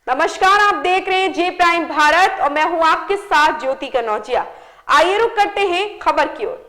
नमस्कार, आप देख रहे हैं जे प्राइम भारत और मैं हूं आपके साथ ज्योति कनौजिया। आइए रुक करते हैं खबर की ओर।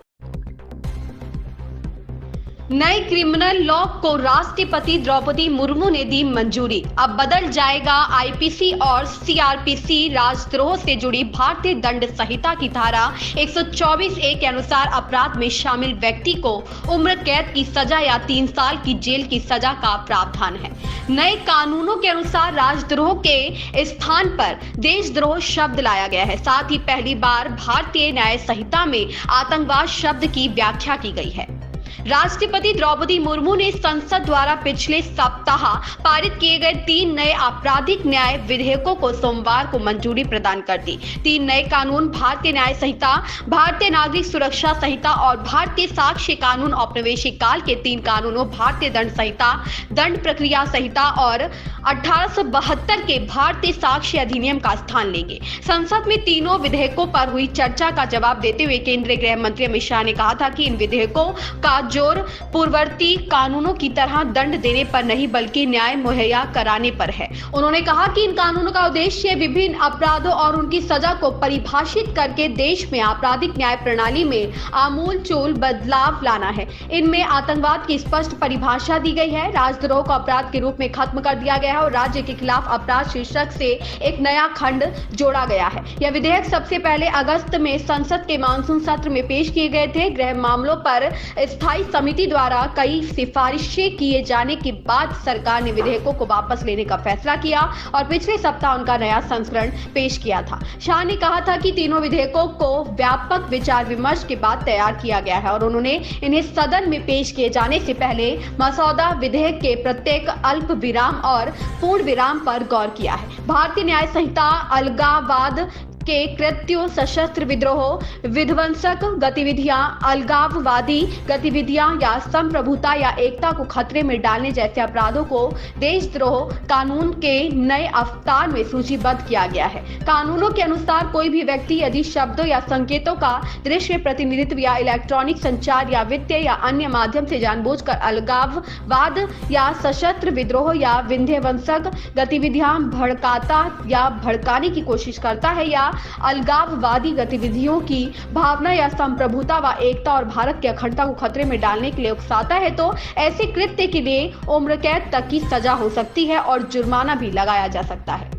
नए क्रिमिनल लॉ को राष्ट्रपति द्रौपदी मुर्मू ने दी मंजूरी। अब बदल जाएगा आईपीसी और सीआरपीसी। राजद्रोह से जुड़ी भारतीय दंड संहिता की धारा 124(a) के अनुसार अपराध में शामिल व्यक्ति को उम्र कैद की सजा या 3 साल की जेल की सजा का प्रावधान है। नए कानूनों के अनुसार राजद्रोह के स्थान पर देशद्रोह शब्द लाया गया है। साथ ही पहली बार भारतीय न्याय संहिता में आतंकवाद शब्द की व्याख्या की गई है। राष्ट्रपति द्रौपदी मुर्मू ने संसद द्वारा पिछले सप्ताह पारित किए गए 3 नए आपराधिक न्याय विधेयकों को सोमवार को मंजूरी प्रदान कर दी। 3 नए कानून भारतीय न्याय संहिता, भारतीय नागरिक सुरक्षा संहिता और भारतीय साक्ष्य कानून औपनिवेशिक काल के 3 कानूनों भारतीय दंड संहिता, दंड प्रक्रिया संहिता और 1872 के भारतीय साक्ष्य अधिनियम का स्थान लेंगे। संसद में तीनों विधेयकों पर हुई चर्चा का जवाब देते हुए केंद्रीय गृह मंत्री अमित शाह ने कहा था कि इन विधेयकों का जोर पूर्ववर्ती कानूनों की तरह दंड देने पर नहीं बल्कि न्याय मुहैया कराने पर है। उन्होंने कहा कि इन कानूनों का उद्देश्य विभिन्न अपराधों और उनकी सजा को परिभाषित करके देश में आपराधिक न्याय प्रणाली में आमूलचूल बदलाव लाना है। इनमें आतंकवाद की स्पष्ट परिभाषा दी गई है, राजद्रोह को अपराध के रूप में खत्म कर दिया गया है और राज्य के खिलाफ अपराध शीर्षक से एक नया खंड जोड़ा गया है। यह विधेयक सबसे पहले अगस्त में संसद के मानसून सत्र में पेश किए गए थे। गृह मामलों पर स्थायी समिति द्वारा कई सिफारिशें किए जाने के बाद सरकार ने विधेयकों को वापस लेने का फैसला किया और पिछले सप्ताह उनका नया संस्करण पेश किया था। शाह ने कहा था कि तीनों विधेयकों को व्यापक विचार विमर्श के बाद तैयार किया गया है और उन्होंने इन्हें सदन में पेश किए जाने से पहले मसौदा विधेयक के प्रत्येक अल्प विराम और पूर्ण विराम पर गौर किया है। भारतीय न्याय संहिता अलगाववाद के कृत्यों, सशस्त्र विद्रोह, विध्वंसक गतिविधियां, अलगाववादी गतिविधियां या संप्रभुता या एकता को खतरे में डालने जैसे अपराधों को देशद्रोह कानून के नए अवतार में सूचीबद्ध किया गया है। कानूनों के अनुसार कोई भी व्यक्ति यदि शब्दों या संकेतों का दृश्य प्रतिनिधित्व या इलेक्ट्रॉनिक संचार या वित्तीय या अन्य माध्यम से जानबूझकर अलगाववाद या सशस्त्र विद्रोह या विध्वंसक गतिविधियां भड़काता या भड़काने की कोशिश करता है या अलगाववादी गतिविधियों की भावना या संप्रभुता व एकता और भारत की अखंडता को खतरे में डालने के लिए उकसाता है तो ऐसे कृत्य के लिए उम्र कैद तक की सजा हो सकती है और जुर्माना भी लगाया जा सकता है।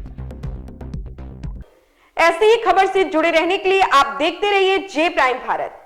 ऐसी ही खबर से जुड़े रहने के लिए आप देखते रहिए जे प्राइम भारत।